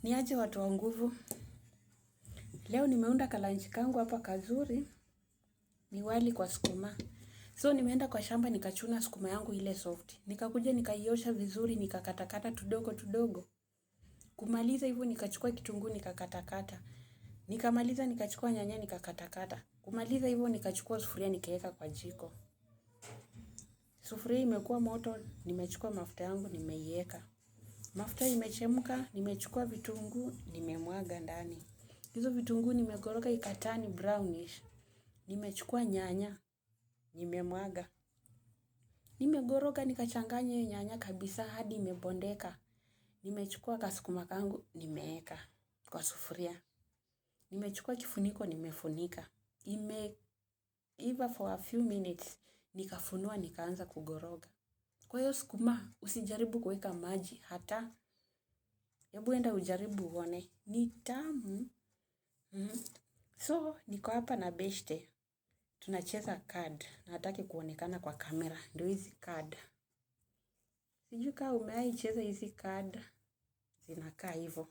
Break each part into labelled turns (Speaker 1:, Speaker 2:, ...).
Speaker 1: Niaje watu wa nguvu. Leo nimeunda kalanchi kangu hapa kazuri. Ni wali kwa sukuma. So nimeenda kwa shamba nikachuna sukuma yangu ile soft. Nikakuja nikaiosha vizuri nikakatakata tudogo. Kumaliza hivyo nikachukua kitunguu nikakatakata. Nikamaliza nikachukua nyanya nikakatakata. Kumaliza hivyo nikachukua sufuria nikaeka kwa jiko. Sufuria imekuwa moto, nimechukua mafuta yangu nimeiweka. Mafuta imechemka, nimechukua vitunguu, nimemwaga ndani. Hizo vitunguu nimekoroga ikatani brownish. Nimechukua nyanya, nimemwaga. Nimekoroga nikachanganya hiyo nyanya kabisa hadi imebondeka. Nimechukua kasukuma kangu, nimeeka kwa sufuria. Nimechukua kifuniko, nimefunika. Imeiva for a few minutes, nikafunua nikaanza kukoroga. Kwa hiyo sukuma, usijaribu kuweka maji hata. Hebu enda ujaribu uone. Ni tamu. So, niko hapa na beshte. Tunacheza card. Na hataki kuonekana kwa kamera. Ndio hizi card. Sijui kama umewahi cheza hizi card. Zinakaa hivyo.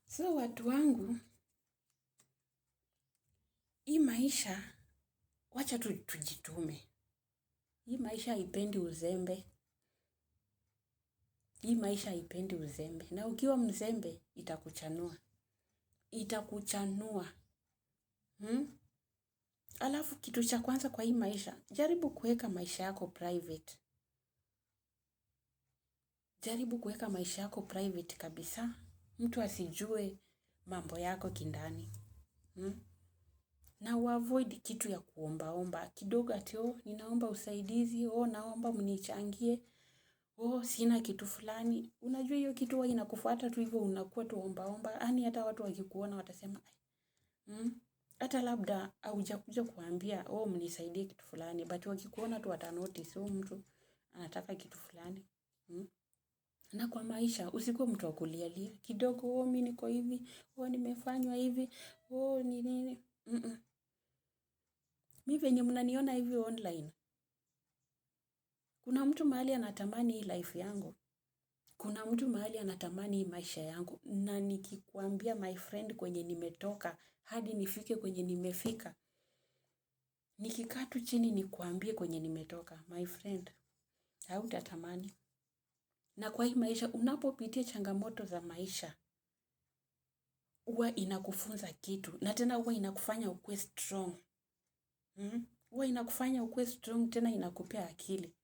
Speaker 1: So, watu wangu. Hii maisha. Wacha tujitume. Hii maisha haipendi uzembe. Hii maisha haipendi uzembe. Na ukiwa mzembe, itakuchanua. Itakuchanua. Alafu kitu cha kwanza kwa hii maisha. Jaribu kuweka maisha yako private. Jaribu kuweka maisha yako private kabisa. Mtu asijue mambo yako kindani. Na uavoid kitu ya kuomba. Kidogo ati ninaomba usaidizi. Naomba mnichangie. Sina kitu fulani. Unajua hiyo kitu huwa inakufuata tu hivyo unakuwa tu omba. Yaani hata watu wakikuona watasema. Hata labda haujakuja kuambia. Mnisaidie kitu fulani. But wakikuona tu watanotice. Mtu anataka kitu fulani. Na kwa maisha, usikuwe mtu wa kulialia. Kidogo, mimi niko hivi, nimefanywa hivi, ni nini. Mimi venye mnaniona hivi online. Kuna mtu mahali anatamani hii life yangu. Kuna mtu mahali anatamani hii maisha yangu. Na nikikuambia my friend kwenye nimetoka, hadi nifike kwenye nimefika. Nikikaa tu chini nikuambie kwenye nimetoka, my friend, hautatamani. Na kwa hii maisha, unapopitia changamoto za maisha, huwa inakufunza kitu. Na tena huwa inakufanya ukuwe strong. Huwa inakufanya ukuwe strong, tena inakupea akili.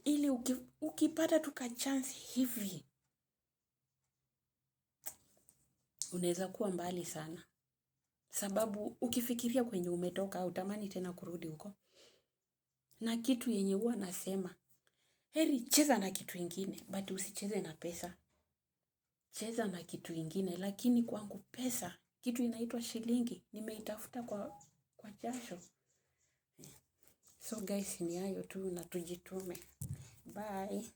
Speaker 1: Ili ukipata tu kachance hivi, unaweza kuwa mbali sana. Sababu ukifikiria kwenye umetoka, hutamani tena kurudi huko. Na kitu yenye huwa nasema, heri cheza na kitu ingine, but usicheze na pesa. Cheza na kitu ingine, lakini kwangu pesa, kitu inaitwa shilingi, nimeitafuta kwa jasho. So guys, ni hayo tu na tujitume. Bye.